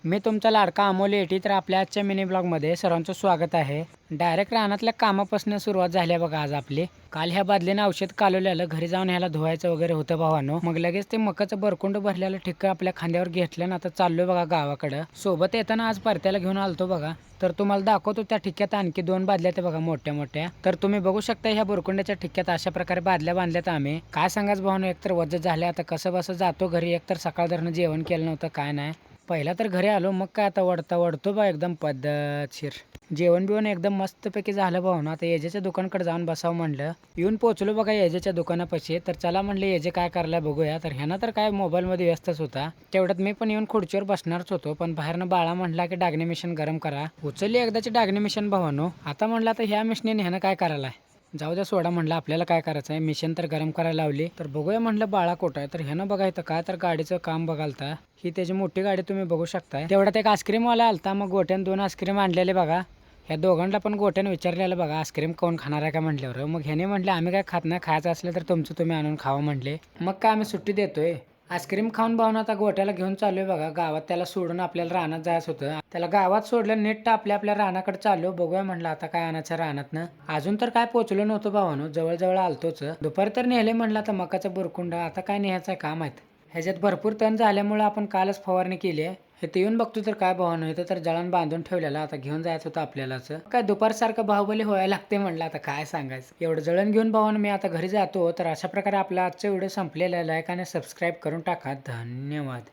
मी तुमचा लाडका अमोल येटी. तर आपल्या आजच्या मिनी ब्लॉगमध्ये सर्वांचं स्वागत आहे. डायरेक्ट रानातल्या कामापासून सुरुवात झाली आहे बघा आज आपली. काल ह्या बादलीनं औषध कालवलेलं घरी जाऊन ह्याला धुवायचं वगैरे होतं भावानो. मग लगेच ते मकाचं बरकुंड भरलेलं ठिक्का आपल्या खांद्यावर घेतलं ना आता चाललोय बघा गावाकडं. सोबत येताना आज परत्याला घेऊन आलतो बघा. तर तुम्हाला दाखवतो त्या ठिक्क्यात आणखी 2 बादल्या ते बघा मोठ्या मोठ्या. तर तुम्ही बघू शकता ह्या बुरकुंड्याच्या ठिक्क्यात अशा प्रकारे बादल्या बांधल्यात आम्ही. काय सांगाच भावानो, एकतर वज्ज झाले आता कसं बसं जातो घरी. एकतर सकाळ धरणं जेवण केलं नव्हतं काय नाही. पहिला तर घरी आलो मग काय आता वडतो बा एकदम पद्धतशीर. जेवण बिवण एकदम मस्तपैकी झालं भाऊ ना. आता येजेच्या दुकानाकडे जाऊन बसावं म्हणलं. येऊन पोचलो बघा येजेच्या दुकानापाशी. तर चला म्हणले येजे काय करायला बघूया. तर ह्यानं तर काय मोबाईलमध्ये व्यस्तच होता. तेवढ्यात मी पण येऊन खुर्चीवर बसणारच होतो. पण बाहेरनं बाळा म्हटला की डागणे मिशन गरम करा. उचलली एकदाची डागणे मिशन भावानो. आता म्हणलं आता ह्या मिशनीने ह्यानं काय करायला. जाऊ द्या सोडा म्हणलं, आपल्याला काय करायचं आहे. मिशन तर गरम करायला लावली. तर बघूया म्हणलं बाळा कुठं आहे. तर ह्यानं बघा इथं काय तर गाडीचं काम बघालता. ही त्याची मोठी गाडी तुम्ही बघू शकताय. तेवढ्यात एक आईस्क्रीमवाला आलता. मग गोट्यान 2 आईस्क्रीम आणलेले बघा. ह्या दोघांना पण गोट्यानं विचारलेलं बघा आईस्क्रीम कोण खाणार आहे का म्हटल्यावर. मग ह्याने म्हटले आम्ही काय खात नाही, खायचं असलं तर तुमचं तुम्ही आणून खावा म्हटले. मग काय आम्ही सुट्टी देतोय. आईस्क्रीम खाऊन भाऊन आता गोट्याला घेऊन चाललोय बघा गावात. त्याला सोडून आपल्याला रानात जायचं होतं. त्याला गावात सोडलं नेट आपल्या रानाकडे चाललो. बघूया म्हटलं आता काय आणायचं रानातनं. अजून तर काय पोचलो नव्हतं भावानो, जवळ आलतोच. दुपारी तर नेले म्हटलं आता मकाचा बुरकुंड. आता काय न्यायचं काम आहेत. ह्याच्यात भरपूर तण झाल्यामुळे आपण कालच फवारणी केली आहे. हे ते येऊन बघतो तर काय भावानं, इथं तर जळण बांधून ठेवलेला. आता घेऊन जायचं होतं आपल्यालाच. काय दुपारसारखं बाहुबली व्हायला लागते म्हणलं, आता काय सांगायचं. एवढं जळण घेऊन भावानं मी आता घरी जातो. तर अशा प्रकारे आपला आजचा व्हिडिओ संपलेला आहे. लाईक आणि सबस्क्राईब करून टाका. धन्यवाद.